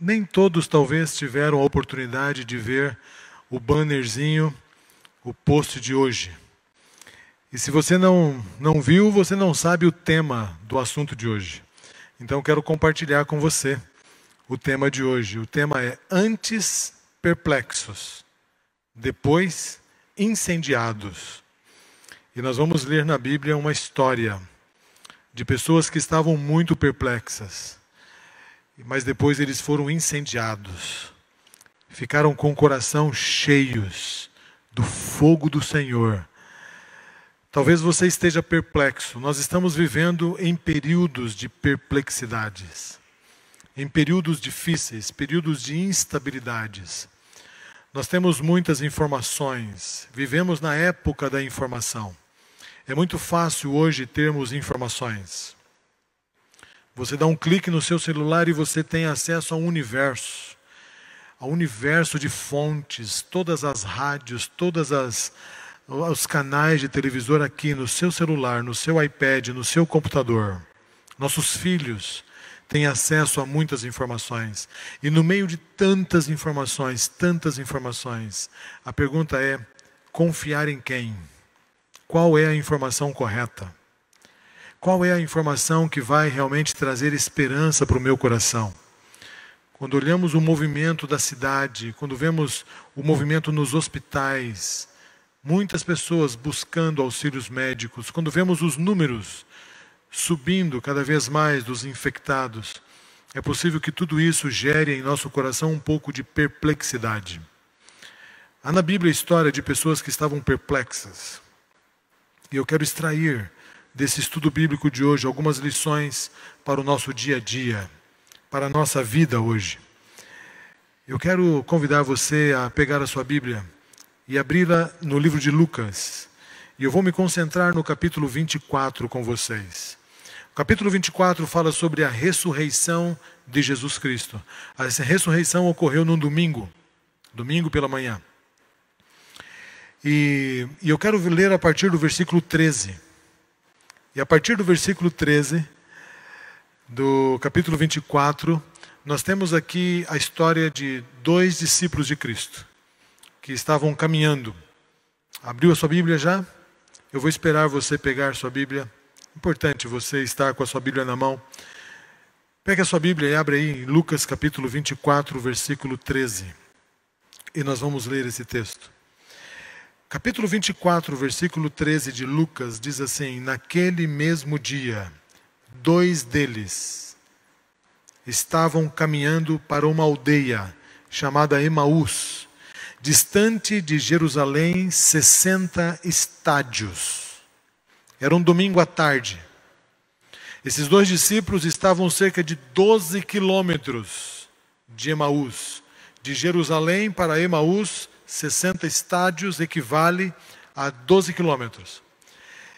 Nem todos talvez tiveram a oportunidade de ver o bannerzinho, o post de hoje. E se você não viu, você não sabe o tema do assunto de hoje. Então quero compartilhar com você o tema de hoje. O tema é antes perplexos, depois incendiados. E nós vamos ler na Bíblia uma história de pessoas que estavam muito perplexas, mas depois eles foram incendiados. Ficaram com o coração cheios do fogo do Senhor. Talvez você esteja perplexo. Nós estamos vivendo em períodos de perplexidades, em períodos difíceis, períodos de instabilidades. Nós temos muitas informações, vivemos na época da informação. É muito fácil hoje termos informações. Você dá um clique no seu celular e você tem acesso ao universo de fontes, todas as rádios, os canais de televisor aqui no seu celular, no seu iPad, no seu computador. Nossos filhos têm acesso a muitas informações. E no meio de tantas informações, a pergunta é: confiar em quem? Qual é a informação correta? Qual é a informação que vai realmente trazer esperança para o meu coração? Quando olhamos o movimento da cidade, quando vemos o movimento nos hospitais, muitas pessoas buscando auxílios médicos, quando vemos os números subindo cada vez mais dos infectados, é possível que tudo isso gere em nosso coração um pouco de perplexidade. Há na Bíblia a história de pessoas que estavam perplexas. E eu quero extrair desse estudo bíblico de hoje algumas lições para o nosso dia a dia, para a nossa vida hoje. Eu quero convidar você a pegar a sua Bíblia e abri-la no livro de Lucas. E eu vou me concentrar no capítulo 24 com vocês. O capítulo 24 fala sobre a ressurreição de Jesus Cristo. Essa ressurreição ocorreu num domingo pela manhã. E eu quero ler a partir do versículo 13. E a partir do versículo 13, do capítulo 24, nós temos aqui a história de dois discípulos de Cristo, que estavam caminhando. Abriu a sua Bíblia já? Eu vou esperar você pegar sua Bíblia. Importante você estar com a sua Bíblia na mão. Pega a sua Bíblia e abre aí em Lucas capítulo 24, versículo 13. E nós vamos ler esse texto. Capítulo 24, versículo 13 de Lucas diz assim: naquele mesmo dia, dois deles estavam caminhando para uma aldeia chamada Emaús, distante de Jerusalém 60 estádios. Era um domingo à tarde. Esses dois discípulos estavam cerca de 12 quilômetros de Emaús. De Jerusalém para Emaús, 60 estádios equivale a 12 quilômetros.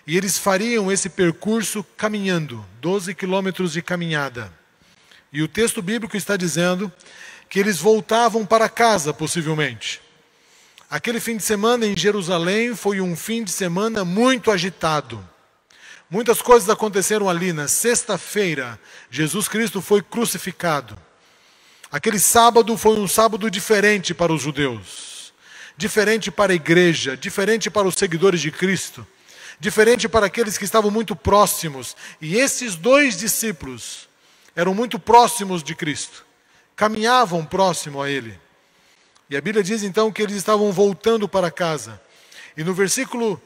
E eles fariam esse percurso caminhando, 12 quilômetros de caminhada. E o texto bíblico está dizendo que eles voltavam para casa, possivelmente. Aquele fim de semana em Jerusalém foi um fim de semana muito agitado. Muitas coisas aconteceram ali. Na sexta-feira, Jesus Cristo foi crucificado. Aquele sábado foi um sábado diferente para os judeus. Diferente para a igreja, diferente para os seguidores de Cristo, diferente para aqueles que estavam muito próximos. E esses dois discípulos eram muito próximos de Cristo, caminhavam próximo a Ele. E a Bíblia diz então que eles estavam voltando para casa. E no versículo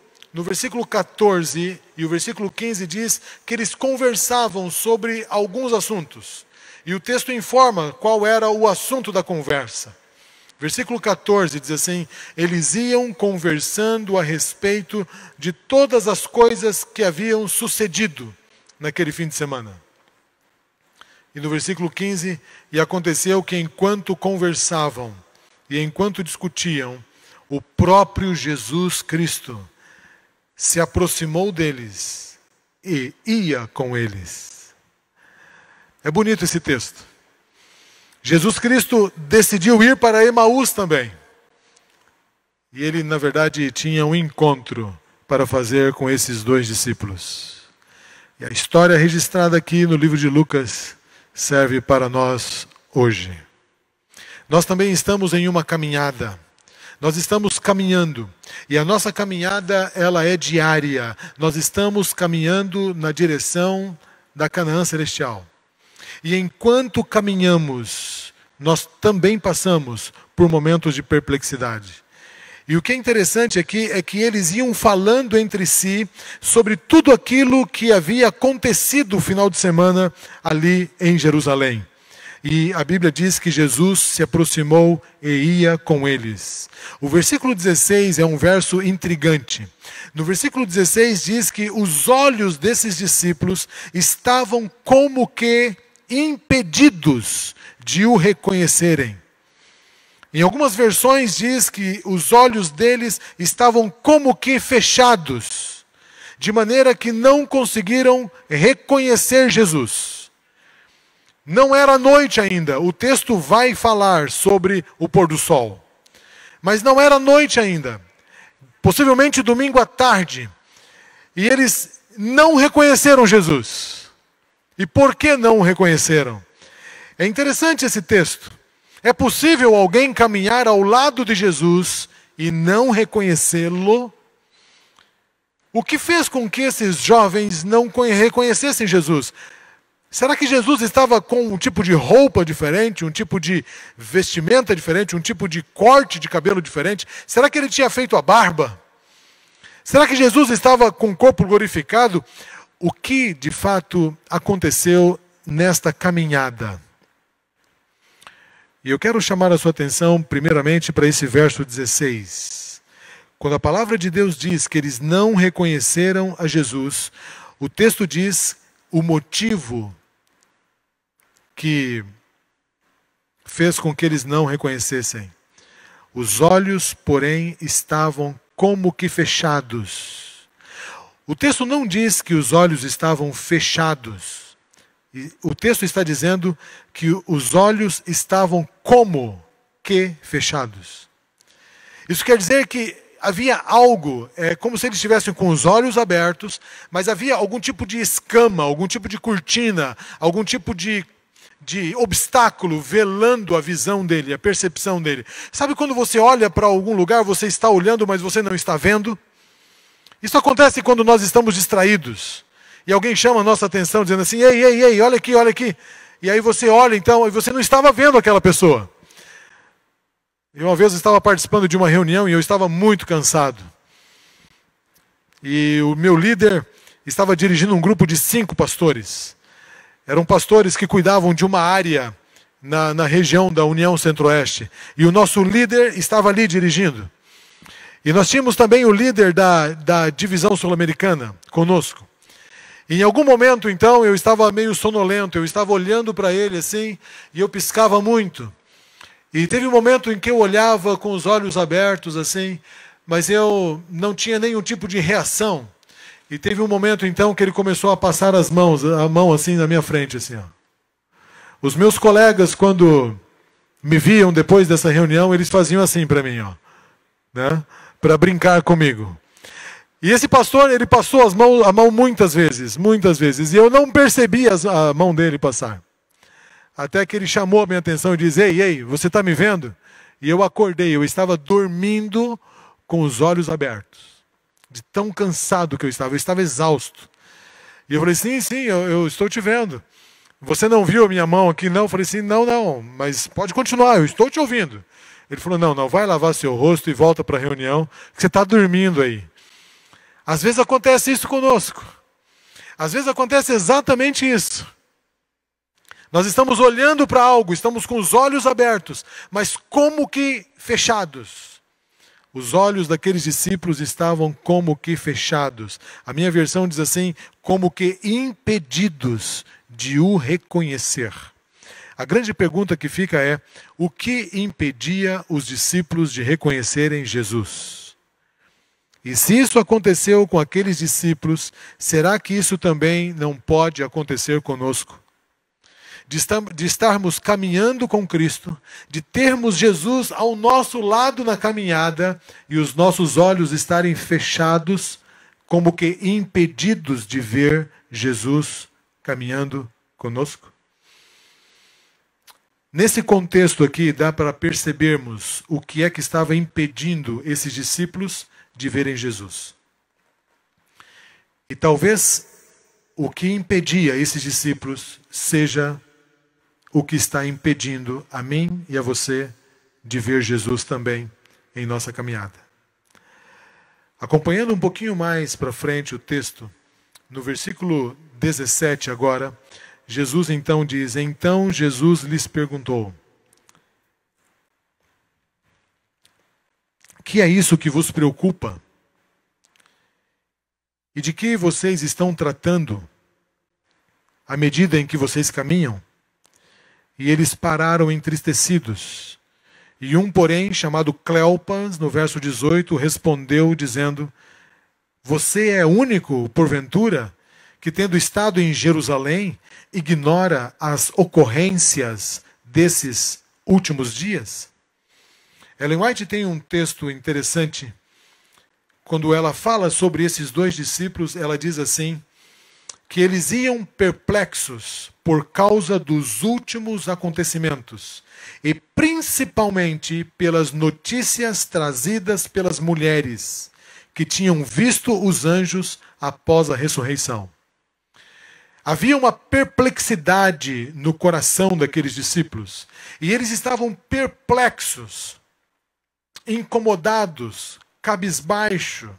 14 e o versículo 15 diz que eles conversavam sobre alguns assuntos. E o texto informa qual era o assunto da conversa. Versículo 14 diz assim: eles iam conversando a respeito de todas as coisas que haviam sucedido naquele fim de semana. E no versículo 15, e aconteceu que enquanto conversavam e enquanto discutiam, o próprio Jesus Cristo se aproximou deles e ia com eles. É bonito esse texto. Jesus Cristo decidiu ir para Emaús também. E ele, na verdade, tinha um encontro para fazer com esses dois discípulos. E a história registrada aqui no livro de Lucas serve para nós hoje. Nós também estamos em uma caminhada. Nós estamos caminhando. E a nossa caminhada, ela é diária. Nós estamos caminhando na direção da Canaã celestial. E enquanto caminhamos, nós também passamos por momentos de perplexidade. E o que é interessante aqui é que eles iam falando entre si sobre tudo aquilo que havia acontecido no final de semana ali em Jerusalém. E a Bíblia diz que Jesus se aproximou e ia com eles. O versículo 16 é um verso intrigante. No versículo 16 diz que os olhos desses discípulos estavam como que impedidos de o reconhecerem. Em algumas versões diz que os olhos deles estavam como que fechados, de maneira que não conseguiram reconhecer Jesus. Não era noite ainda, o texto vai falar sobre o pôr do sol. Mas não era noite ainda, possivelmente domingo à tarde. E eles não reconheceram Jesus. E por que não o reconheceram? É interessante esse texto. É possível alguém caminhar ao lado de Jesus e não reconhecê-lo? O que fez com que esses jovens não reconhecessem Jesus? Será que Jesus estava com um tipo de roupa diferente, um tipo de vestimenta diferente, um tipo de corte de cabelo diferente? Será que ele tinha feito a barba? Será que Jesus estava com o corpo glorificado? O que de fato aconteceu nesta caminhada? E eu quero chamar a sua atenção primeiramente para esse verso 16. Quando a palavra de Deus diz que eles não reconheceram a Jesus, o texto diz o motivo que fez com que eles não reconhecessem. Os olhos, porém, estavam como que fechados. O texto não diz que os olhos estavam fechados. O texto está dizendo que os olhos estavam como que fechados. Isso quer dizer que havia algo, como se eles estivessem com os olhos abertos, mas havia algum tipo de escama, algum tipo de cortina, algum tipo de obstáculo velando a visão dele, a percepção dele. Sabe quando você olha para algum lugar, você está olhando, mas você não está vendo? Isso acontece quando nós estamos distraídos. E alguém chama a nossa atenção dizendo assim, ei, olha aqui, olha aqui. E aí você olha então, e você não estava vendo aquela pessoa. Eu uma vez estava participando de uma reunião e eu estava muito cansado. E o meu líder estava dirigindo um grupo de 5 pastores. Eram pastores que cuidavam de uma área na região da União Centro-Oeste. E o nosso líder estava ali dirigindo. E nós tínhamos também o líder da divisão sul-americana conosco. E em algum momento, então, eu estava meio sonolento, eu estava olhando para ele assim, e eu piscava muito. E teve um momento em que eu olhava com os olhos abertos assim, mas eu não tinha nenhum tipo de reação. E teve um momento então que ele começou a passar a mão assim na minha frente, assim, ó. Os meus colegas, quando me viam depois dessa reunião, eles faziam assim para mim, ó, né, para brincar comigo. E esse pastor, ele passou a mão muitas vezes, e eu não percebi a mão dele passar. Até que ele chamou a minha atenção e disse, ei, você está me vendo? E eu acordei, eu estava dormindo com os olhos abertos. De tão cansado que eu estava exausto. E eu falei, sim, eu estou te vendo. Você não viu a minha mão aqui? Não. Eu falei assim, não, mas pode continuar, eu estou te ouvindo. Ele falou, não, vai lavar seu rosto e volta para a reunião, que você está dormindo aí. Às vezes acontece isso conosco. Às vezes acontece exatamente isso. Nós estamos olhando para algo, estamos com os olhos abertos, mas como que fechados. Os olhos daqueles discípulos estavam como que fechados. A minha versão diz assim, como que impedidos de o reconhecer. A grande pergunta que fica é, o que impedia os discípulos de reconhecerem Jesus? E se isso aconteceu com aqueles discípulos, será que isso também não pode acontecer conosco? De estarmos caminhando com Cristo, de termos Jesus ao nosso lado na caminhada e os nossos olhos estarem fechados, como que impedidos de ver Jesus caminhando conosco? Nesse contexto aqui, dá para percebermos o que é que estava impedindo esses discípulos de verem Jesus. E talvez o que impedia esses discípulos seja o que está impedindo a mim e a você de ver Jesus também em nossa caminhada. Acompanhando um pouquinho mais para frente o texto, no versículo 17 agora, Jesus então diz: Então Jesus lhes perguntou: Que é isso que vos preocupa? E de que vocês estão tratando à medida em que vocês caminham? E eles pararam entristecidos. E um, porém, chamado Cleopas, no verso 18, respondeu dizendo: Você é único, porventura, que tendo estado em Jerusalém, ignora as ocorrências desses últimos dias? Ellen White tem um texto interessante. Quando ela fala sobre esses dois discípulos, ela diz assim, que eles iam perplexos por causa dos últimos acontecimentos e principalmente pelas notícias trazidas pelas mulheres que tinham visto os anjos após a ressurreição. Havia uma perplexidade no coração daqueles discípulos e eles estavam perplexos, incomodados, cabisbaixo.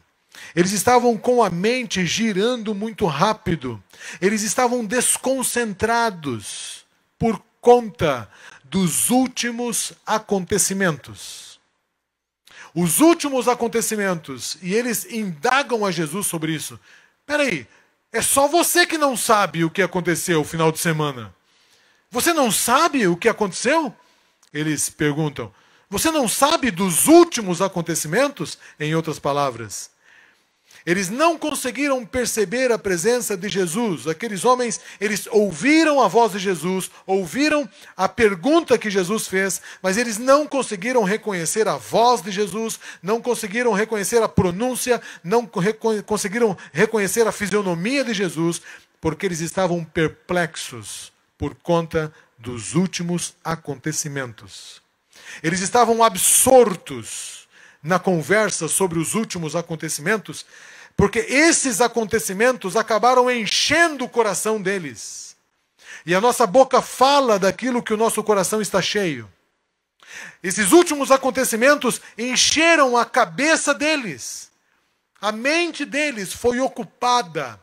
Eles estavam com a mente girando muito rápido. Eles estavam desconcentrados por conta dos últimos acontecimentos. Os últimos acontecimentos. E eles indagam a Jesus sobre isso. Peraí, é só você que não sabe o que aconteceu no final de semana. Você não sabe o que aconteceu? Eles perguntam. Você não sabe dos últimos acontecimentos? Em outras palavras, eles não conseguiram perceber a presença de Jesus. Aqueles homens, eles ouviram a voz de Jesus, ouviram a pergunta que Jesus fez, mas eles não conseguiram reconhecer a voz de Jesus, não conseguiram reconhecer a pronúncia, não conseguiram reconhecer a fisionomia de Jesus, porque eles estavam perplexos por conta dos últimos acontecimentos. Eles estavam absortos na conversa sobre os últimos acontecimentos, porque esses acontecimentos acabaram enchendo o coração deles. E a nossa boca fala daquilo que o nosso coração está cheio. Esses últimos acontecimentos encheram a cabeça deles. A mente deles foi ocupada.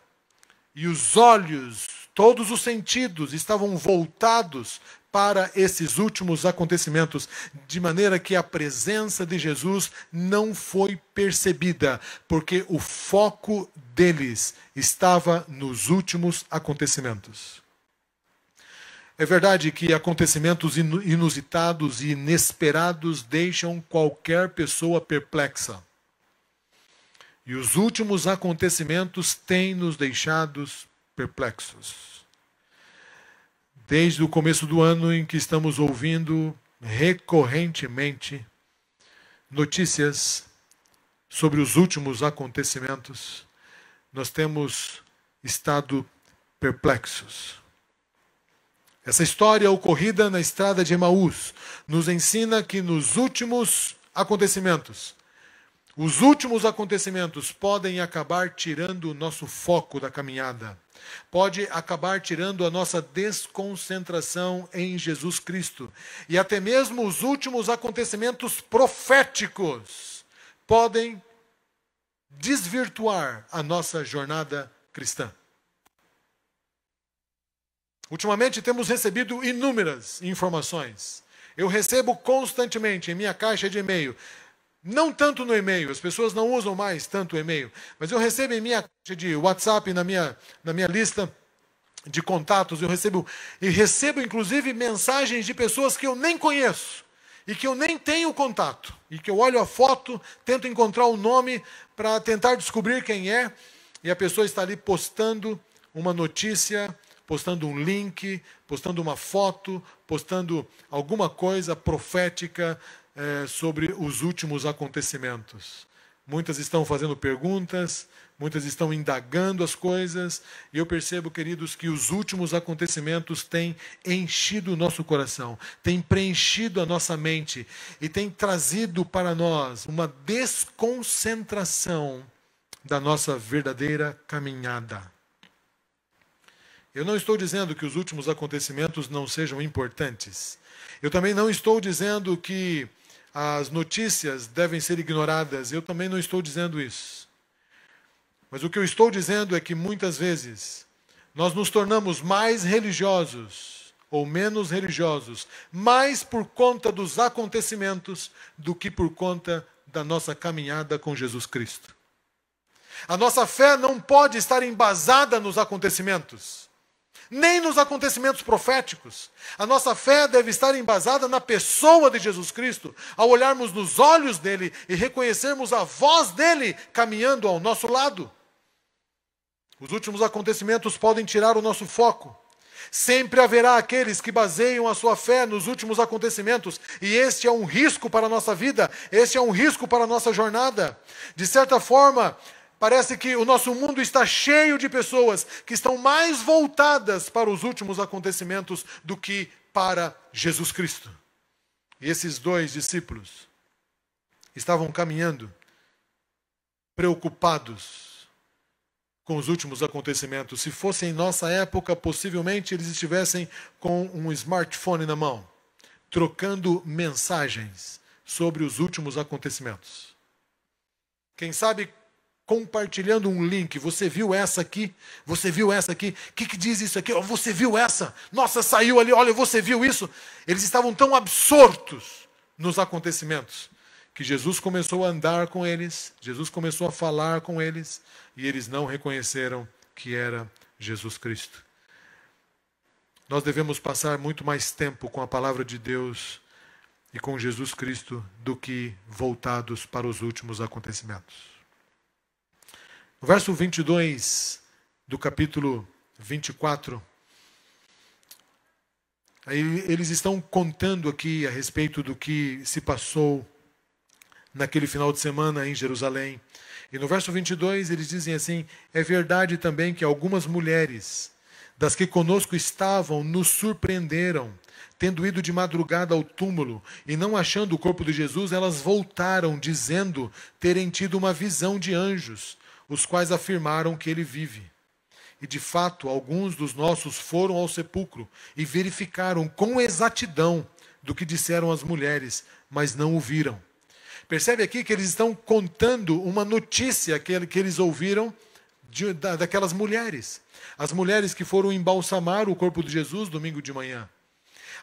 E os olhos, todos os sentidos estavam voltados para esses últimos acontecimentos, de maneira que a presença de Jesus não foi percebida, porque o foco deles estava nos últimos acontecimentos. É verdade que acontecimentos inusitados e inesperados deixam qualquer pessoa perplexa. E os últimos acontecimentos têm nos deixado perplexos. Desde o começo do ano em que estamos ouvindo recorrentemente notícias sobre os últimos acontecimentos, nós temos estado perplexos. Essa história ocorrida na estrada de Emaús nos ensina que nos últimos acontecimentos, os últimos acontecimentos podem acabar tirando o nosso foco da caminhada. Pode acabar tirando a nossa desconcentração em Jesus Cristo. E até mesmo os últimos acontecimentos proféticos podem desvirtuar a nossa jornada cristã. Ultimamente temos recebido inúmeras informações. Eu recebo constantemente em minha caixa de e-mail. Não tanto no e-mail, as pessoas não usam mais tanto o e-mail, mas eu recebo em minha caixa de WhatsApp, na minha lista de contatos, eu recebo inclusive mensagens de pessoas que eu nem conheço e que eu nem tenho contato, e que eu olho a foto, tento encontrar o nome para tentar descobrir quem é, e a pessoa está ali postando uma notícia, postando um link, postando uma foto, postando alguma coisa profética sobre os últimos acontecimentos. Muitas estão fazendo perguntas, muitas estão indagando as coisas, e eu percebo, queridos, que os últimos acontecimentos têm enchido o nosso coração, têm preenchido a nossa mente, e têm trazido para nós uma desconcentração da nossa verdadeira caminhada. Eu não estou dizendo que os últimos acontecimentos não sejam importantes. Eu também não estou dizendo que as notícias devem ser ignoradas. Eu também não estou dizendo isso. Mas o que eu estou dizendo é que muitas vezes nós nos tornamos mais religiosos ou menos religiosos, mais por conta dos acontecimentos do que por conta da nossa caminhada com Jesus Cristo. A nossa fé não pode estar embasada nos acontecimentos, nem nos acontecimentos proféticos. A nossa fé deve estar embasada na pessoa de Jesus Cristo, ao olharmos nos olhos dele e reconhecermos a voz dele caminhando ao nosso lado. Os últimos acontecimentos podem tirar o nosso foco. Sempre haverá aqueles que baseiam a sua fé nos últimos acontecimentos, e este é um risco para a nossa vida, este é um risco para a nossa jornada. De certa forma, parece que o nosso mundo está cheio de pessoas que estão mais voltadas para os últimos acontecimentos do que para Jesus Cristo. E esses dois discípulos estavam caminhando, preocupados com os últimos acontecimentos. Se fosse em nossa época, possivelmente eles estivessem com um smartphone na mão, trocando mensagens sobre os últimos acontecimentos. Quem sabe compartilhando um link. Você viu essa aqui? Você viu essa aqui? O que diz isso aqui? Oh, você viu essa? Nossa, saiu ali. Olha, você viu isso? Eles estavam tão absortos nos acontecimentos que Jesus começou a andar com eles, Jesus começou a falar com eles, e eles não reconheceram que era Jesus Cristo. Nós devemos passar muito mais tempo com a palavra de Deus e com Jesus Cristo do que voltados para os últimos acontecimentos. No verso 22 do capítulo 24, aí eles estão contando aqui a respeito do que se passou naquele final de semana em Jerusalém. E no verso 22 eles dizem assim: é verdade também que algumas mulheres das que conosco estavam nos surpreenderam, tendo ido de madrugada ao túmulo e não achando o corpo de Jesus, elas voltaram dizendo terem tido uma visão de anjos, os quais afirmaram que ele vive. E de fato, alguns dos nossos foram ao sepulcro e verificaram com exatidão do que disseram as mulheres, mas não o viram. Percebe aqui que eles estão contando uma notícia que eles ouviram daquelas mulheres. As mulheres que foram embalsamar o corpo de Jesus domingo de manhã.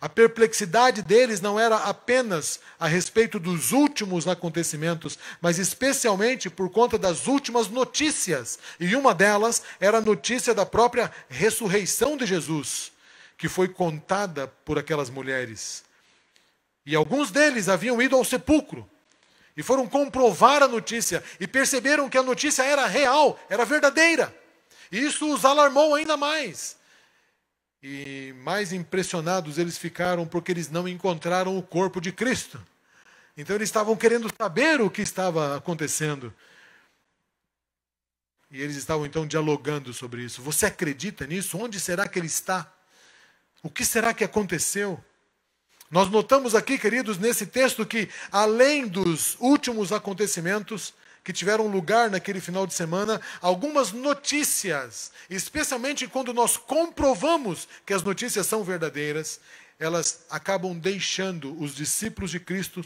A perplexidade deles não era apenas a respeito dos últimos acontecimentos, mas especialmente por conta das últimas notícias. E uma delas era a notícia da própria ressurreição de Jesus, que foi contada por aquelas mulheres. E alguns deles haviam ido ao sepulcro e foram comprovar a notícia e perceberam que a notícia era real, era verdadeira. E isso os alarmou ainda mais. E mais impressionados eles ficaram porque eles não encontraram o corpo de Cristo. Então eles estavam querendo saber o que estava acontecendo. E eles estavam então dialogando sobre isso. Você acredita nisso? Onde será que ele está? O que será que aconteceu? Nós notamos aqui, queridos, nesse texto que, além dos últimos acontecimentos que tiveram lugar naquele final de semana, algumas notícias, especialmente quando nós comprovamos que as notícias são verdadeiras, elas acabam deixando os discípulos de Cristo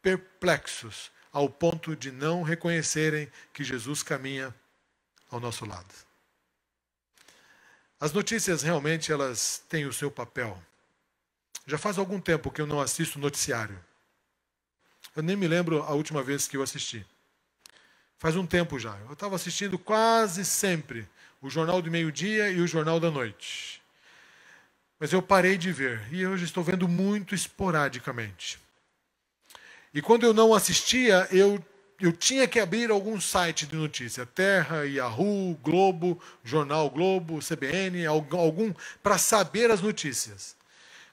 perplexos, ao ponto de não reconhecerem que Jesus caminha ao nosso lado. As notícias realmente elas têm o seu papel. Já faz algum tempo que eu não assisto noticiário. Eu nem me lembro a última vez que eu assisti. Faz um tempo já. Eu estava assistindo quase sempre o Jornal do Meio-Dia e o Jornal da Noite. Mas eu parei de ver. E hoje estou vendo muito esporadicamente. E quando eu não assistia, eu tinha que abrir algum site de notícia. Terra, Yahoo, Globo, Jornal Globo, CBN, algum para saber as notícias.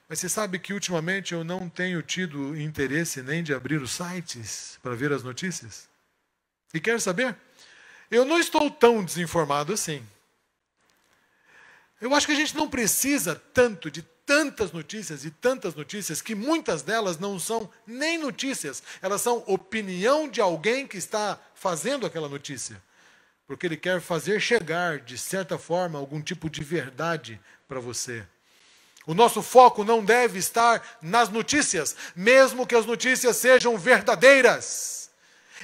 Mas você sabe que ultimamente eu não tenho tido interesse nem de abrir os sites para ver as notícias? E quer saber? Eu não estou tão desinformado assim. Eu acho que a gente não precisa tanto de tantas notícias e tantas notícias que muitas delas não são nem notícias. Elas são opinião de alguém que está fazendo aquela notícia. Porque ele quer fazer chegar, de certa forma, algum tipo de verdade para você. O nosso foco não deve estar nas notícias, mesmo que as notícias sejam verdadeiras.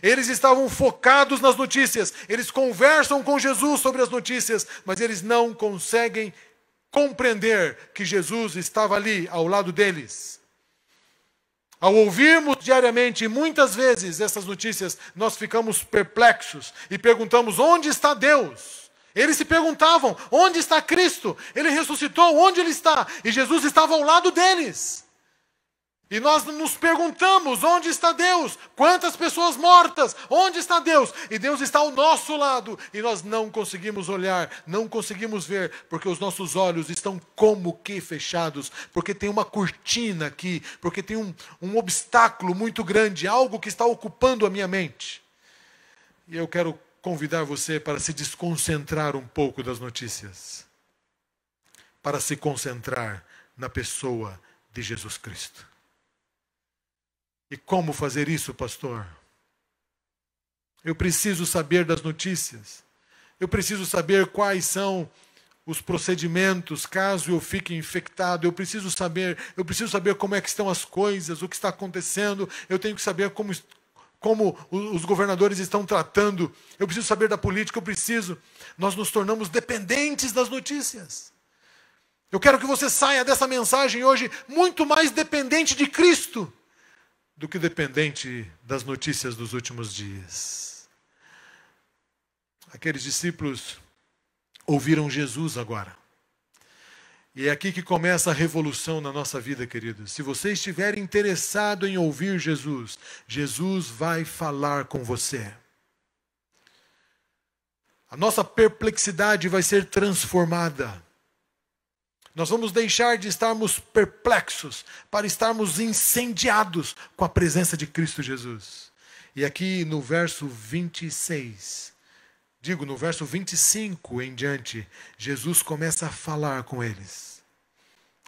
Eles estavam focados nas notícias, eles conversam com Jesus sobre as notícias, mas eles não conseguem compreender que Jesus estava ali ao lado deles. Ao ouvirmos diariamente, e muitas vezes, essas notícias, nós ficamos perplexos e perguntamos: onde está Deus? Eles se perguntavam: onde está Cristo? Ele ressuscitou, onde Ele está? E Jesus estava ao lado deles. E nós nos perguntamos: onde está Deus? Quantas pessoas mortas? Onde está Deus? E Deus está ao nosso lado. E nós não conseguimos olhar, não conseguimos ver, porque os nossos olhos estão como que fechados. Porque tem uma cortina aqui, porque tem um obstáculo muito grande, algo que está ocupando a minha mente. E eu quero convidar você para se desconcentrar um pouco das notícias, para se concentrar na pessoa de Jesus Cristo. E como fazer isso, pastor? Eu preciso saber das notícias. Eu preciso saber quais são os procedimentos, caso eu fique infectado. Eu preciso saber como é que estão as coisas, o que está acontecendo. Eu tenho que saber como os governadores estão tratando. Eu preciso saber da política, Nós nos tornamos dependentes das notícias. Eu quero que você saia dessa mensagem hoje muito mais dependente de Cristo do que dependente das notícias dos últimos dias. Aqueles discípulos ouviram Jesus agora. E é aqui que começa a revolução na nossa vida, queridos. Se você estiver interessado em ouvir Jesus, Jesus vai falar com você. A nossa perplexidade vai ser transformada. Nós vamos deixar de estarmos perplexos para estarmos incendiados com a presença de Cristo Jesus. E aqui no verso 26, no verso 25 em diante, Jesus começa a falar com eles.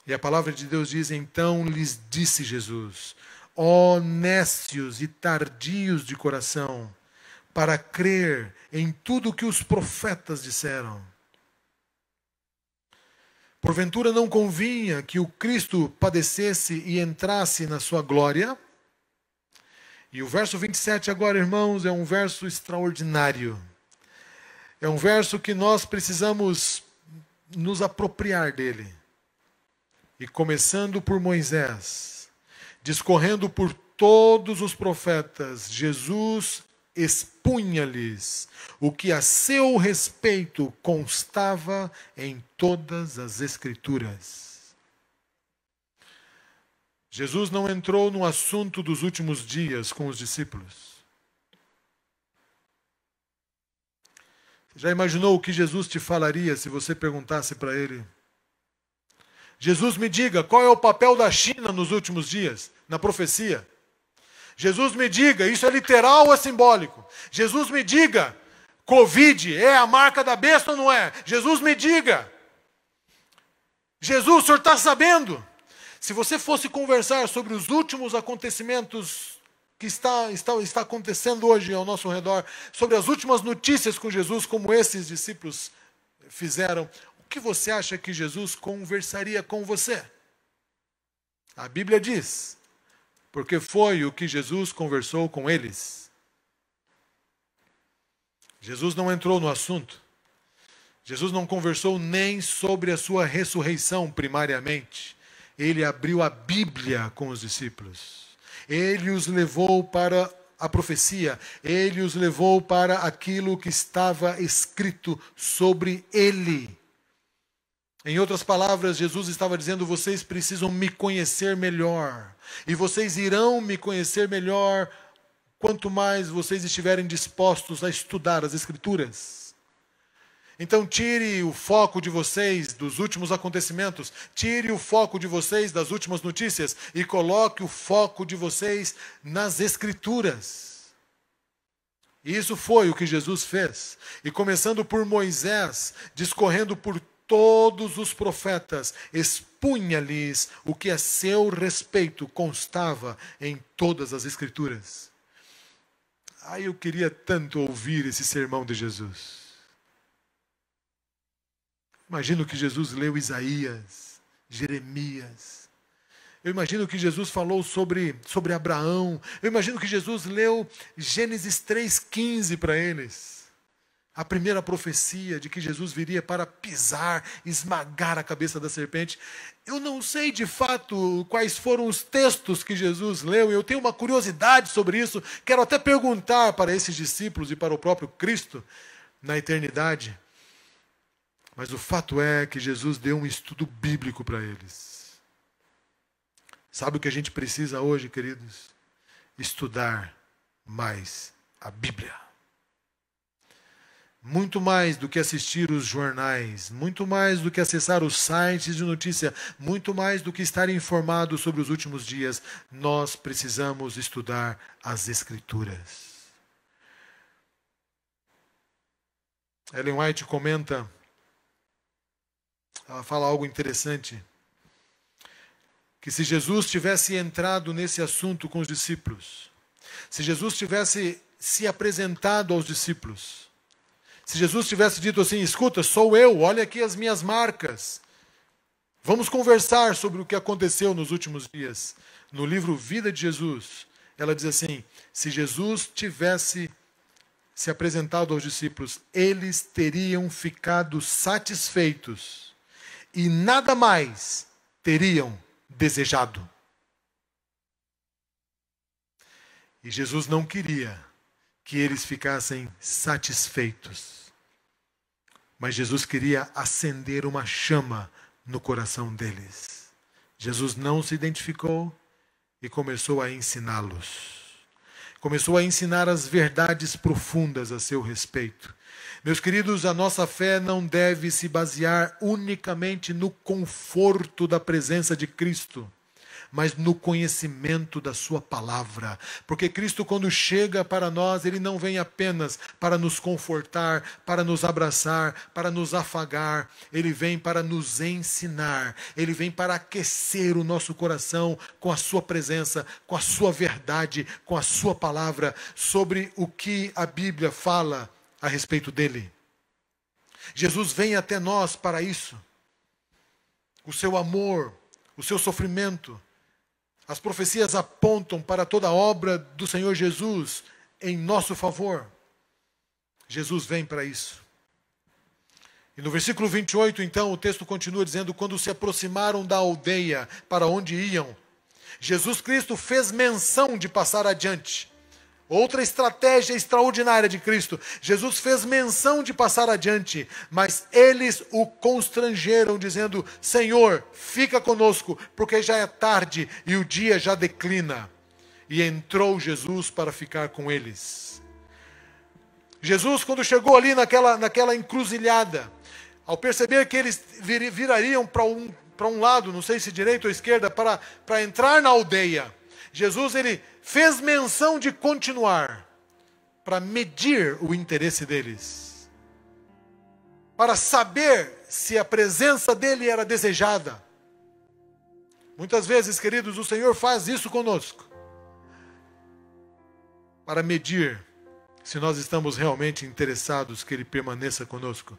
E a palavra de Deus diz: então lhes disse Jesus: ó nécios e tardios de coração, para crer em tudo o que os profetas disseram. Porventura não convinha que o Cristo padecesse e entrasse na sua glória? E o verso 27 agora, irmãos, é um verso extraordinário. É um verso que nós precisamos nos apropriar dele. E começando por Moisés, discorrendo por todos os profetas, Jesus expunha-lhes o que a seu respeito constava em todas as Escrituras. Jesus não entrou no assunto dos últimos dias com os discípulos. Você já imaginou o que Jesus te falaria se você perguntasse para ele? Jesus, me diga, qual é o papel da China nos últimos dias, na profecia? Jesus, me diga, isso é literal ou é simbólico? Jesus, me diga, Covid é a marca da besta ou não é? Jesus, me diga. Jesus, o senhor está sabendo? Se você fosse conversar sobre os últimos acontecimentos que está acontecendo hoje ao nosso redor, sobre as últimas notícias com Jesus, como esses discípulos fizeram, o que você acha que Jesus conversaria com você? A Bíblia diz: porque foi o que Jesus conversou com eles. Jesus não entrou no assunto. Jesus não conversou nem sobre a sua ressurreição primariamente. Ele abriu a Bíblia com os discípulos. Ele os levou para a profecia. Ele os levou para aquilo que estava escrito sobre ele. Em outras palavras, Jesus estava dizendo: vocês precisam me conhecer melhor. E vocês irão me conhecer melhor quanto mais vocês estiverem dispostos a estudar as Escrituras. Então tire o foco de vocês dos últimos acontecimentos, tire o foco de vocês das últimas notícias e coloque o foco de vocês nas Escrituras. E isso foi o que Jesus fez. E começando por Moisés, discorrendo por todos os profetas, expunha-lhes o que a seu respeito constava em todas as Escrituras. Eu queria tanto ouvir esse sermão de Jesus. Imagino que Jesus leu Isaías, Jeremias. Eu imagino que Jesus falou sobre Abraão. Eu imagino que Jesus leu Gênesis 3,15 para eles. A primeira profecia de que Jesus viria para pisar, esmagar a cabeça da serpente. Eu não sei de fato quais foram os textos que Jesus leu. Eu tenho uma curiosidade sobre isso. Quero até perguntar para esses discípulos e para o próprio Cristo na eternidade. Mas o fato é que Jesus deu um estudo bíblico para eles. Sabe o que a gente precisa hoje, queridos? Estudar mais a Bíblia. Muito mais do que assistir os jornais, muito mais do que acessar os sites de notícia, muito mais do que estar informado sobre os últimos dias, nós precisamos estudar as Escrituras. Ellen White comenta, ela fala algo interessante, que se Jesus tivesse entrado nesse assunto com os discípulos, se Jesus tivesse se apresentado aos discípulos, se Jesus tivesse dito assim, escuta, sou eu, olha aqui as minhas marcas, vamos conversar sobre o que aconteceu nos últimos dias. No livro Vida de Jesus, ela diz assim, se Jesus tivesse se apresentado aos discípulos, eles teriam ficado satisfeitos e nada mais teriam desejado. E Jesus não queria que eles ficassem satisfeitos, mas Jesus queria acender uma chama no coração deles. Jesus não se identificou e começou a ensiná-los. Começou a ensinar as verdades profundas a seu respeito. Meus queridos, a nossa fé não deve se basear unicamente no conforto da presença de Cristo, mas no conhecimento da sua palavra. Porque Cristo, quando chega para nós, Ele não vem apenas para nos confortar, para nos abraçar, para nos afagar. Ele vem para nos ensinar. Ele vem para aquecer o nosso coração com a sua presença, com a sua verdade, com a sua palavra, sobre o que a Bíblia fala a respeito dele. Jesus vem até nós para isso. O seu amor, o seu sofrimento. As profecias apontam para toda a obra do Senhor Jesus em nosso favor. Jesus vem para isso. E no versículo 28, então, o texto continua dizendo, quando se aproximaram da aldeia para onde iam, Jesus Cristo fez menção de passar adiante. Outra estratégia extraordinária de Cristo. Jesus fez menção de passar adiante, mas eles o constrangeram, dizendo, Senhor, fica conosco, porque já é tarde e o dia já declina. E entrou Jesus para ficar com eles. Jesus, quando chegou ali naquela encruzilhada, ao perceber que eles virariam para um lado, não sei se direita ou esquerda, para entrar na aldeia, Jesus, ele fez menção de continuar para medir o interesse deles, para saber se a presença dele era desejada. Muitas vezes, queridos, o Senhor faz isso conosco, para medir se nós estamos realmente interessados que ele permaneça conosco.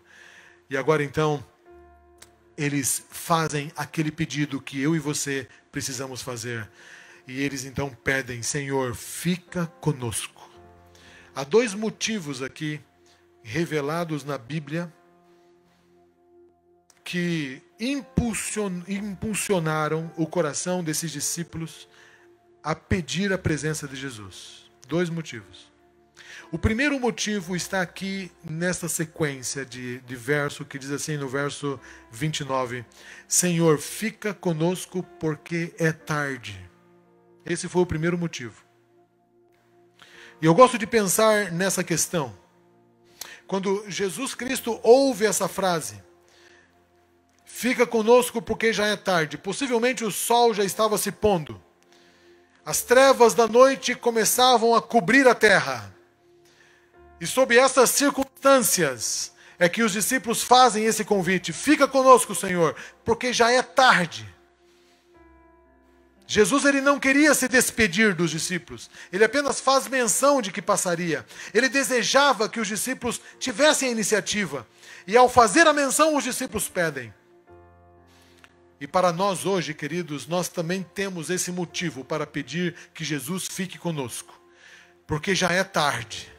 E agora então, eles fazem aquele pedido que eu e você precisamos fazer. E eles então pedem, Senhor, fica conosco. Há dois motivos aqui, revelados na Bíblia, que impulsionaram o coração desses discípulos a pedir a presença de Jesus. Dois motivos. O primeiro motivo está aqui nesta sequência de verso que diz assim no verso 29, Senhor, fica conosco porque é tarde. Esse foi o primeiro motivo. E eu gosto de pensar nessa questão. Quando Jesus Cristo ouve essa frase, fica conosco porque já é tarde. Possivelmente o sol já estava se pondo. As trevas da noite começavam a cobrir a terra. E sob essas circunstâncias é que os discípulos fazem esse convite: fica conosco, Senhor, porque já é tarde. Jesus ele não queria se despedir dos discípulos, ele apenas faz menção de que passaria. Ele desejava que os discípulos tivessem a iniciativa, e ao fazer a menção, os discípulos pedem. E para nós hoje, queridos, nós também temos esse motivo para pedir que Jesus fique conosco, porque já é tarde.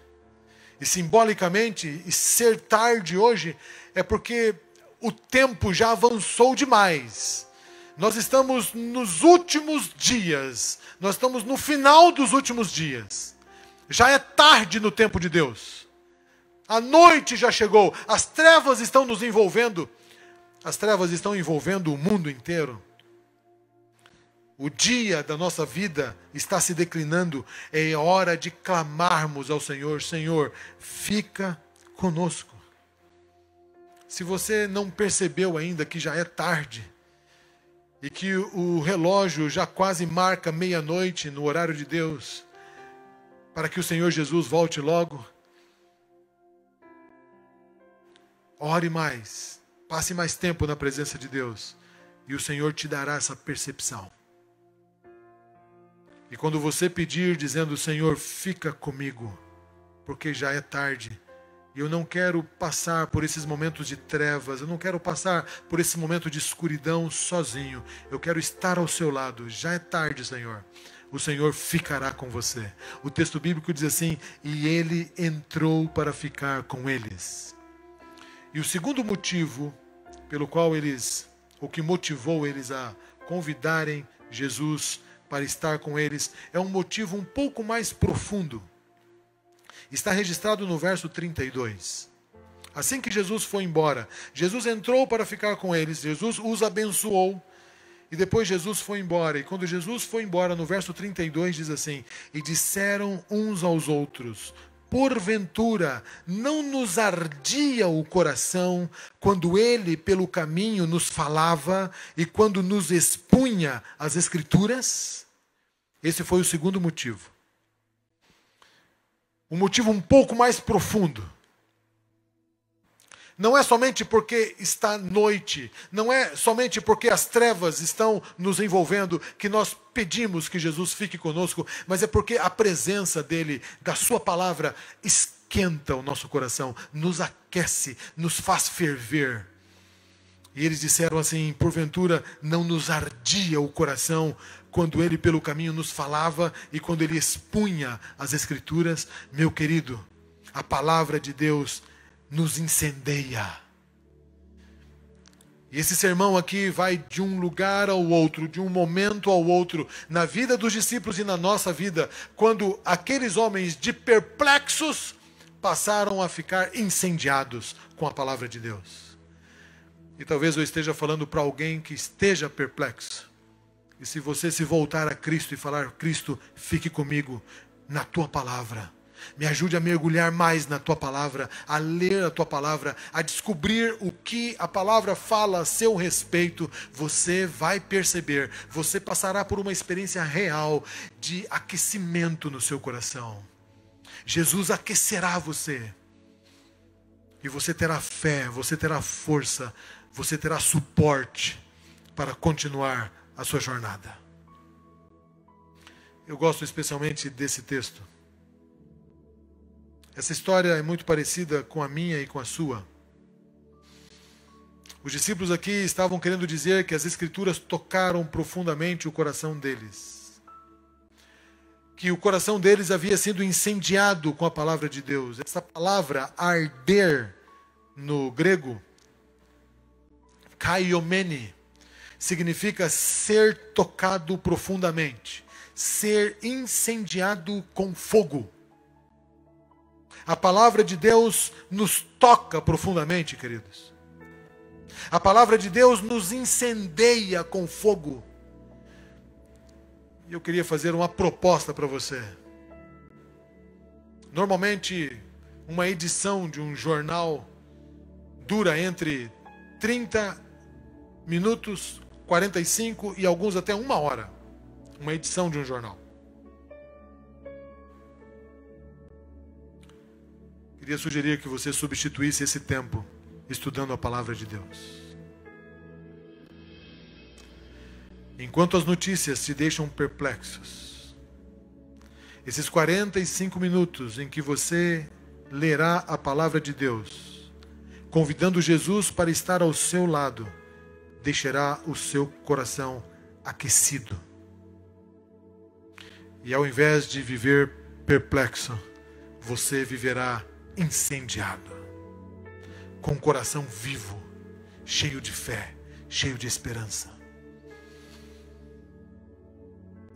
E simbolicamente, ser tarde hoje é porque o tempo já avançou demais. Nós estamos nos últimos dias, nós estamos no final dos últimos dias. Já é tarde no tempo de Deus. A noite já chegou, as trevas estão nos envolvendo, as trevas estão envolvendo o mundo inteiro. O dia da nossa vida está se declinando, é hora de clamarmos ao Senhor: Senhor, fica conosco. Se você não percebeu ainda que já é tarde, e que o relógio já quase marca meia-noite no horário de Deus, para que o Senhor Jesus volte logo, ore mais, passe mais tempo na presença de Deus, e o Senhor te dará essa percepção. E quando você pedir, dizendo: Senhor, fica comigo, porque já é tarde, e eu não quero passar por esses momentos de trevas, eu não quero passar por esse momento de escuridão sozinho, eu quero estar ao seu lado. Já é tarde, Senhor. O Senhor ficará com você. O texto bíblico diz assim: e ele entrou para ficar com eles. E o segundo motivo pelo qual o que motivou eles a convidarem Jesus para estar com eles, é um motivo um pouco mais profundo. Está registrado no verso 32. Assim que Jesus foi embora, Jesus entrou para ficar com eles, Jesus os abençoou, e depois Jesus foi embora. E quando Jesus foi embora, no verso 32 diz assim: e disseram uns aos outros: porventura não nos ardia o coração quando ele pelo caminho nos falava e quando nos expunha as Escrituras? Esse foi o segundo motivo. Um motivo um pouco mais profundo. Não é somente porque está noite, não é somente porque as trevas estão nos envolvendo que nós pedimos que Jesus fique conosco, mas é porque a presença dele, da sua palavra, esquenta o nosso coração, nos aquece, nos faz ferver. E eles disseram assim: porventura não nos ardia o coração quando ele pelo caminho nos falava e quando ele expunha as Escrituras? Meu querido, a palavra de Deus nos incendeia. E esse sermão aqui vai de um lugar ao outro, de um momento ao outro, na vida dos discípulos e na nossa vida, quando aqueles homens de perplexos passaram a ficar incendiados com a palavra de Deus. E talvez eu esteja falando para alguém que esteja perplexo. E se você se voltar a Cristo e falar: Cristo, fique comigo na tua palavra, me ajude a mergulhar mais na tua palavra, a ler a tua palavra, a descobrir o que a palavra fala a seu respeito, você vai perceber, você passará por uma experiência real de aquecimento no seu coração. Jesus aquecerá você. E você terá fé, você terá força, você terá suporte para continuar a sua jornada. Eu gosto especialmente desse texto. Essa história é muito parecida com a minha e com a sua. Os discípulos aqui estavam querendo dizer que as Escrituras tocaram profundamente o coração deles. Que o coração deles havia sido incendiado com a palavra de Deus. Essa palavra, arder, no grego, kaiomene, significa ser tocado profundamente, ser incendiado com fogo. A palavra de Deus nos toca profundamente, queridos. A palavra de Deus nos incendeia com fogo. E eu queria fazer uma proposta para você. Normalmente, uma edição de um jornal dura entre 30 minutos, 45 e alguns até 1 hora. Uma edição de um jornal. queria sugerir que você substituísse esse tempo estudando a palavra de Deus. Enquanto as notícias te deixam perplexos, esses 45 minutos em que você lerá a palavra de Deus, convidando Jesus para estar ao seu lado, deixará o seu coração aquecido. E ao invés de viver perplexo, você viverá incendiado, com o coração vivo, cheio de fé, cheio de esperança.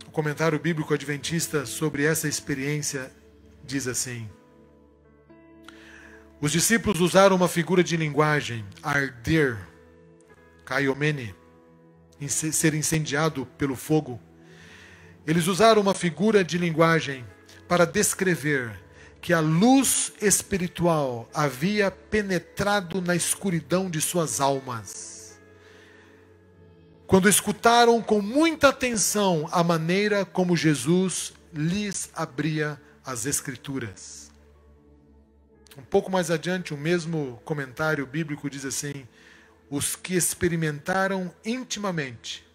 O comentário bíblico adventista sobre essa experiência diz assim: os discípulos usaram uma figura de linguagem, arder, kaiomene, ser incendiado pelo fogo. Eles usaram uma figura de linguagem para descrever que a luz espiritual havia penetrado na escuridão de suas almas, quando escutaram com muita atenção a maneira como Jesus lhes abria as Escrituras. Um pouco mais adiante, o mesmo comentário bíblico diz assim: os que experimentaram intimamente,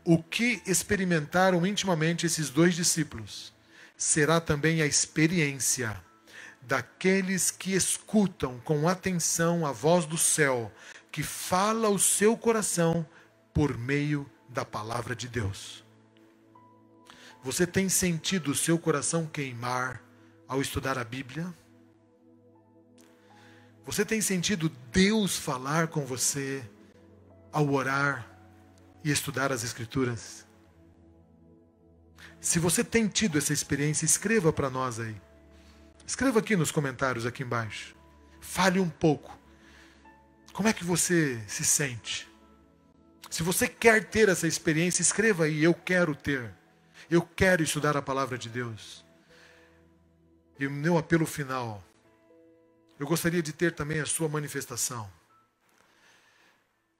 o que experimentaram intimamente esses dois discípulos, será também a experiência daqueles que escutam com atenção a voz do céu, que fala o seu coração por meio da palavra de Deus. Você tem sentido o seu coração queimar ao estudar a Bíblia? Você tem sentido Deus falar com você ao orar e estudar as Escrituras? Se você tem tido essa experiência, escreva para nós aí. Escreva aqui nos comentários, aqui embaixo. Fale um pouco. Como é que você se sente? Se você quer ter essa experiência, escreva aí: eu quero ter. Eu quero estudar a palavra de Deus. E o meu apelo final: eu gostaria de ter também a sua manifestação,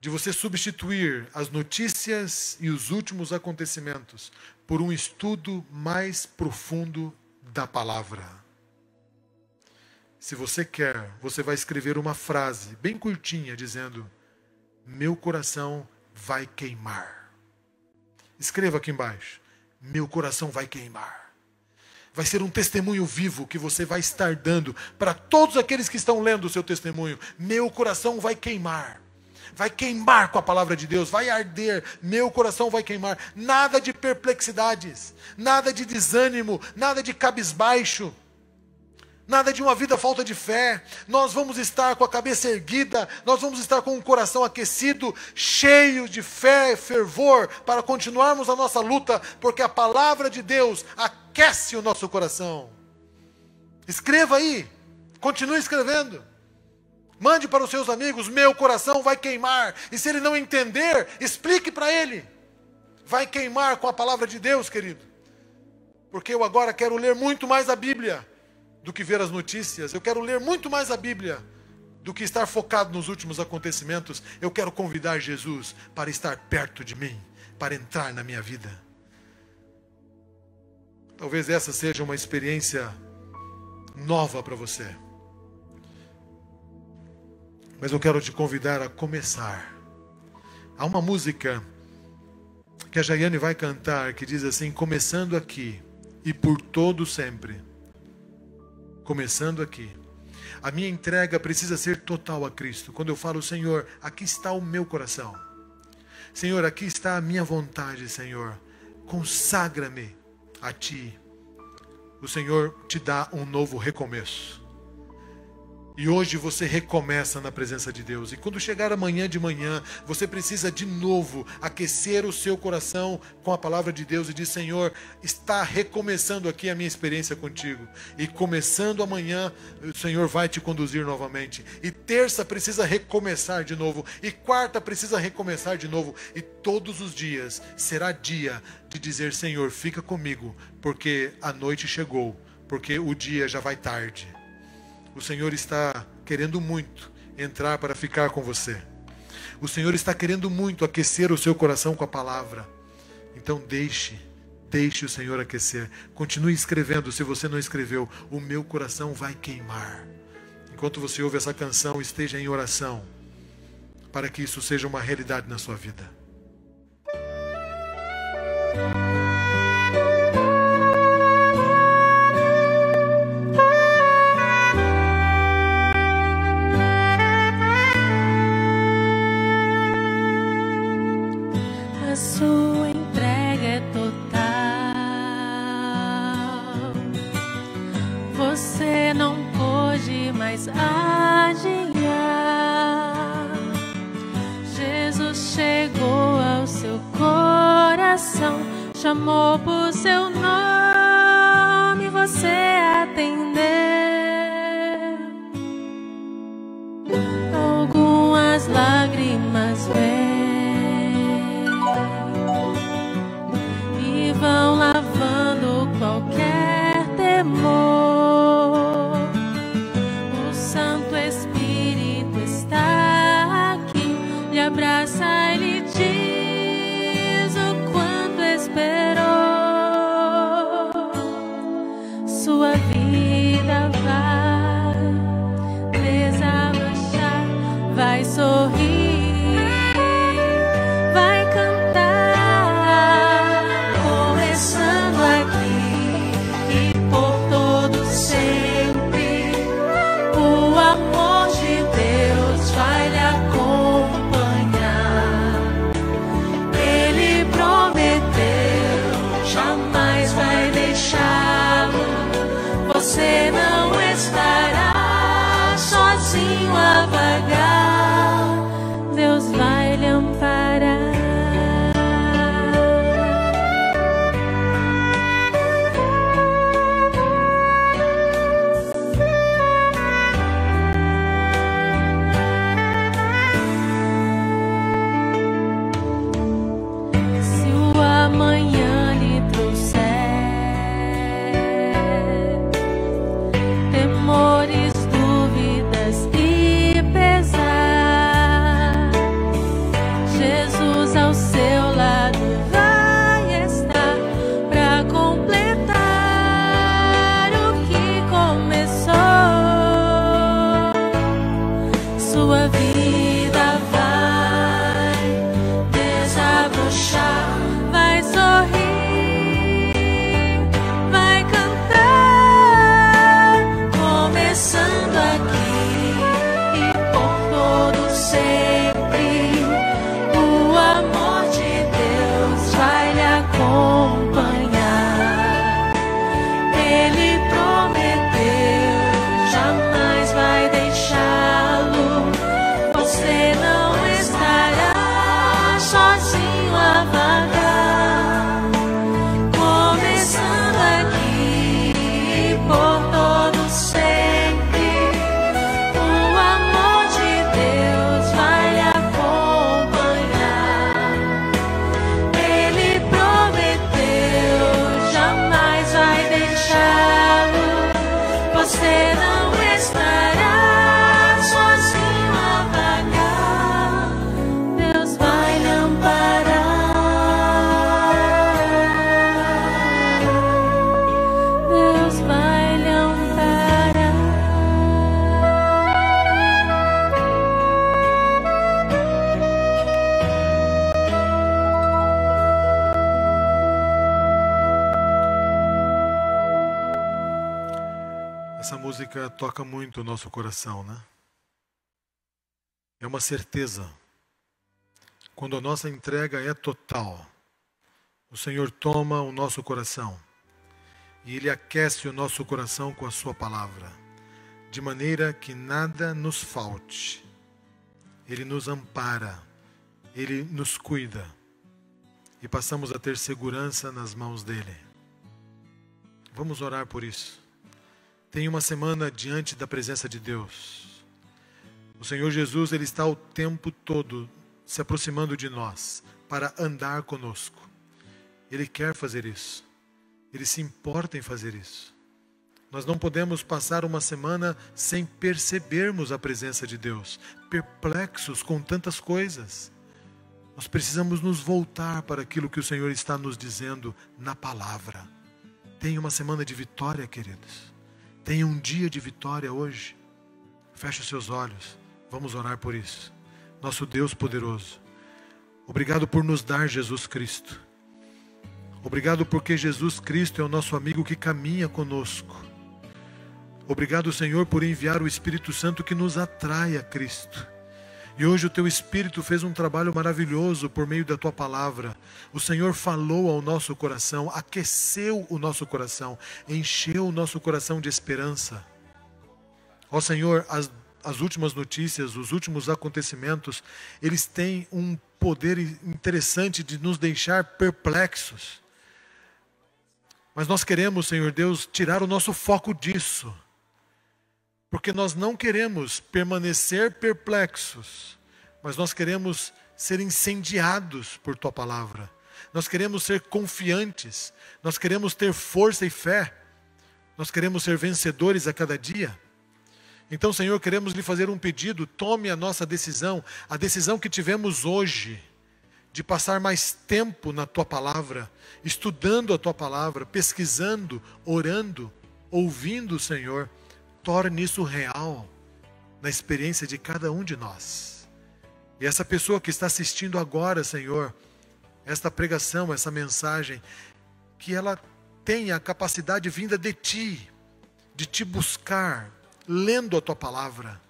de você substituir as notícias e os últimos acontecimentos por um estudo mais profundo da palavra. Se você quer, você vai escrever uma frase bem curtinha dizendo: meu coração vai queimar. Escreva aqui embaixo: meu coração vai queimar. Vai ser um testemunho vivo que você vai estar dando para todos aqueles que estão lendo o seu testemunho. Meu coração vai queimar. Vai queimar com a palavra de Deus, vai arder, meu coração vai queimar. Nada de perplexidades, nada de desânimo, nada de cabisbaixo, nada de uma vida falta de fé. Nós vamos estar com a cabeça erguida, nós vamos estar com o coração aquecido, cheio de fé e fervor, para continuarmos a nossa luta, porque a palavra de Deus aquece o nosso coração. Escreva aí, continue escrevendo. Mande para os seus amigos: meu coração vai queimar. E se ele não entender, explique para ele. Vai queimar com a palavra de Deus, querido. Porque eu agora quero ler muito mais a Bíblia do que ver as notícias. Eu quero ler muito mais a Bíblia do que estar focado nos últimos acontecimentos. Eu quero convidar Jesus para estar perto de mim, para entrar na minha vida. Talvez essa seja uma experiência nova para você. Mas eu quero te convidar a começar. Há uma música que a Jaiane vai cantar que diz assim: começando aqui e por todo sempre. Começando aqui. A minha entrega precisa ser total a Cristo. Quando eu falo: Senhor, aqui está o meu coração. Senhor, aqui está a minha vontade, Senhor. Consagra-me a Ti. O Senhor te dá um novo recomeço. E hoje você recomeça na presença de Deus. E quando chegar amanhã de manhã, você precisa de novo aquecer o seu coração com a palavra de Deus e dizer: Senhor, está recomeçando aqui a minha experiência contigo. E começando amanhã, o Senhor vai te conduzir novamente. E terça precisa recomeçar de novo. E quarta precisa recomeçar de novo. E todos os dias será dia de dizer: Senhor, fica comigo, porque a noite chegou, porque o dia já vai tarde. O Senhor está querendo muito entrar para ficar com você. O Senhor está querendo muito aquecer o seu coração com a palavra. Então Deixe o Senhor aquecer. Continue escrevendo. Se você não escreveu, o meu coração vai queimar. Enquanto você ouve essa canção, esteja em oração, para que isso seja uma realidade na sua vida. A sua entrega é total. Você não pôde mais adiar. Jesus chegou ao seu coração, chamou por seu nome, você atendeu. Algumas lágrimas vêm e vão lavando qualquer temor. O Santo Espírito está aqui, lhe abraça e lhe diz o quanto esperou. Sua vida vai desabrochar, vai sorrir, vai cantar, começando aqui e por todo sempre. O amor de Deus vai lhe acompanhar. Ele prometeu, jamais vai deixá-lo. Você não estará sozinho a vagar. Deus vai lhe amparar. Se o amanhã lhe trouxer temores, dúvidas e pesar, Jesus ao seu lado vai estar para completar o que começou. Sua vida vai desabrochar, vai sorrir, vai cantar, começando aqui e por todo sempre. O amor de Deus vai lhe acompanhar. Ele prometeu, jamais vai deixá-lo. Você não estará sozinho a vagar. Começando aqui e por todo sempre. O amor de Deus vai lhe acompanhar. Ele prometeu, jamais vai deixá-lo. Você não estará sozinho a vagar. Deus vai lhe amparar. Deus vai lhe amparar. Essa música toca muito o nosso coração, né? É uma certeza. Quando a nossa entrega é total, o Senhor toma o nosso coração e Ele aquece o nosso coração com a sua palavra, de maneira que nada nos falte. Ele nos ampara, Ele nos cuida e passamos a ter segurança nas mãos dEle. Vamos orar por isso. Tenha uma semana diante da presença de Deus. O Senhor Jesus, Ele está o tempo todo se aproximando de nós para andar conosco. Ele quer fazer isso. Ele se importa em fazer isso. Nós não podemos passar uma semana sem percebermos a presença de Deus, perplexos com tantas coisas. Nós precisamos nos voltar para aquilo que o Senhor está nos dizendo na palavra. Tenha uma semana de vitória, queridos. Tenha um dia de vitória hoje. Feche os seus olhos. Vamos orar por isso. Nosso Deus poderoso, obrigado por nos dar Jesus Cristo. Obrigado porque Jesus Cristo é o nosso amigo que caminha conosco. Obrigado, Senhor, por enviar o Espírito Santo que nos atrai a Cristo. E hoje o Teu Espírito fez um trabalho maravilhoso por meio da Tua palavra. O Senhor falou ao nosso coração, aqueceu o nosso coração, encheu o nosso coração de esperança. Ó Senhor, as últimas notícias, os últimos acontecimentos, eles têm um poder interessante de nos deixar perplexos. Mas nós queremos, Senhor Deus, tirar o nosso foco disso. Porque nós não queremos permanecer perplexos, mas nós queremos ser incendiados por Tua palavra. Nós queremos ser confiantes, nós queremos ter força e fé, nós queremos ser vencedores a cada dia. Então, Senhor, queremos lhe fazer um pedido, tome a nossa decisão, a decisão que tivemos hoje, de passar mais tempo na Tua palavra, estudando a Tua palavra, pesquisando, orando, ouvindo o Senhor. Torne isso real na experiência de cada um de nós. E essa pessoa que está assistindo agora, Senhor, esta pregação, essa mensagem, que ela tenha a capacidade vinda de Ti, de Te buscar, lendo a Tua palavra,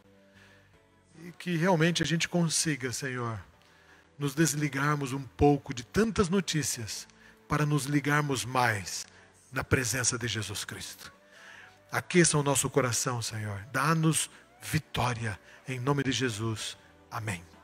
e que realmente a gente consiga, Senhor, nos desligarmos um pouco de tantas notícias para nos ligarmos mais na presença de Jesus Cristo. Aqueça o nosso coração, Senhor. Dá-nos vitória, em nome de Jesus. Amém.